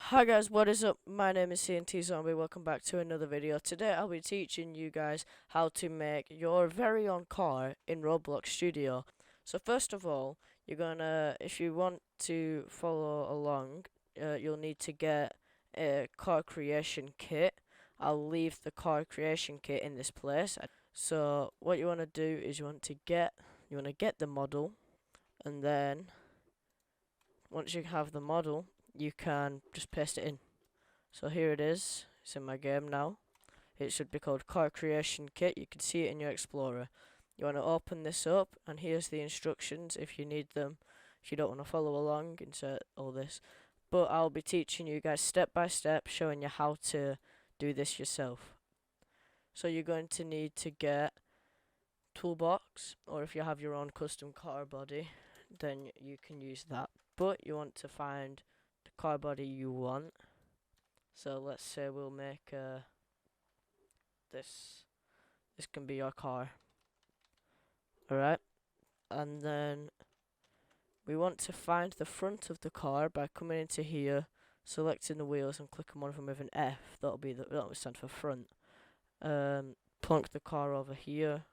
Hi guys, what is up? My name is CNT Zombie. Welcome back to another video. Today I'll be teaching you guys how to make your very own car in Roblox Studio. So first of all, if you want to follow along, you'll need to get a car creation kit. I'll leave the car creation kit in this place. So what you want to do is you want to get the model, and then once you have the model, you can just paste it in. So here it is. It's in my game now. It should be called Car Creation Kit. You can see it in your Explorer. You want to open this up, and here's the instructions if you need them. If you don't want to follow along, insert all this. But I'll be teaching you guys step by step, showing you how to do this yourself. So you're going to need to get toolbox, or if you have your own custom car body, then you can use that. But you want to find the car body you want. So let's say we'll make this can be your car. Alright, and then we want to find the front of the car by coming into here, selecting the wheels and clicking one of them with an F. That'll stand for front. Plonk the car over here,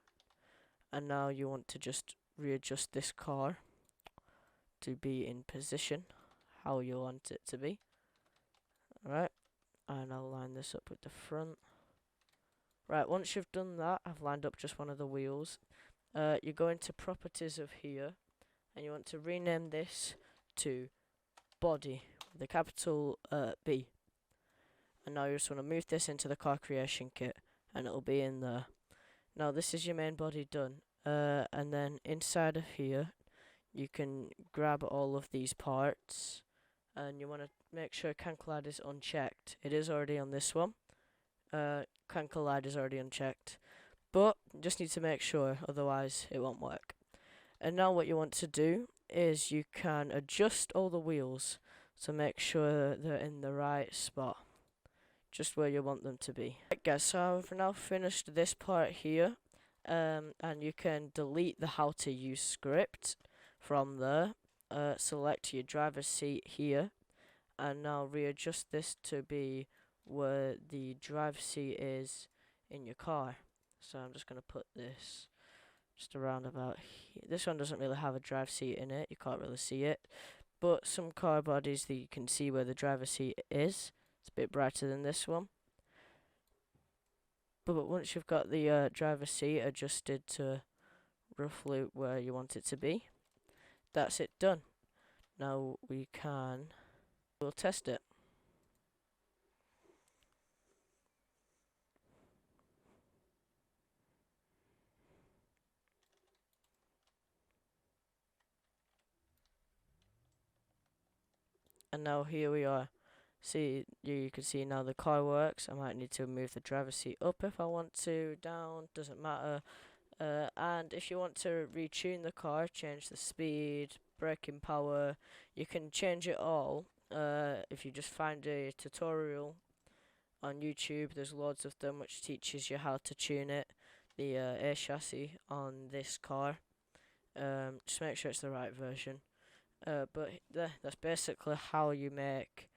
and now you want to just readjust this car to be in position how you want it to be. Alright, and I'll line this up with the front. Right, once you've done that, I've lined up just one of the wheels. You go into properties of here, and you want to rename this to body with a capital B. And now you just want to move this into the car creation kit, and it'll be in there. Now this is your main body done. And then inside of here, you can grab all of these parts, and you want to make sure can collide is unchecked. It is already on this one. Can collide is already unchecked, but just need to make sure, otherwise it won't work. And now what you want to do is you can adjust all the wheels to make sure they're in the right spot, just where you want them to be. Right guys, so I've now finished this part here, and you can delete the how to use script from there. Select your driver's seat here, and now readjust this to be where the driver's seat is in your car. So I'm just going to put this just around about here. This one doesn't really have a drive seat in it, you can't really see it, but some car bodies that you can see where the driver's seat is. It's a bit brighter than this one. But once you've got the driver's seat adjusted to roughly where you want it to be, that's it done. Now we'll test it. And now here we are. See, you can see now the car works. I might need to move the driver's seat up if I want to, down, doesn't matter. And if you want to retune the car, change the speed, braking power, you can change it all. If you just find a tutorial on YouTube, there's loads of them which teaches you how to tune it, the air chassis on this car. Just make sure it's the right version. But that's basically how you make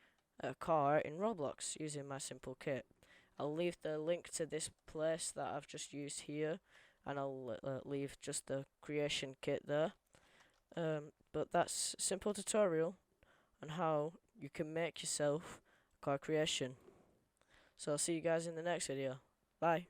a car in Roblox using my simple kit. I'll leave the link to this place that I've just used here, and I'll leave just the creation kit there. But that's a simple tutorial on how you can make yourself a car creation. So I'll see you guys in the next video. Bye.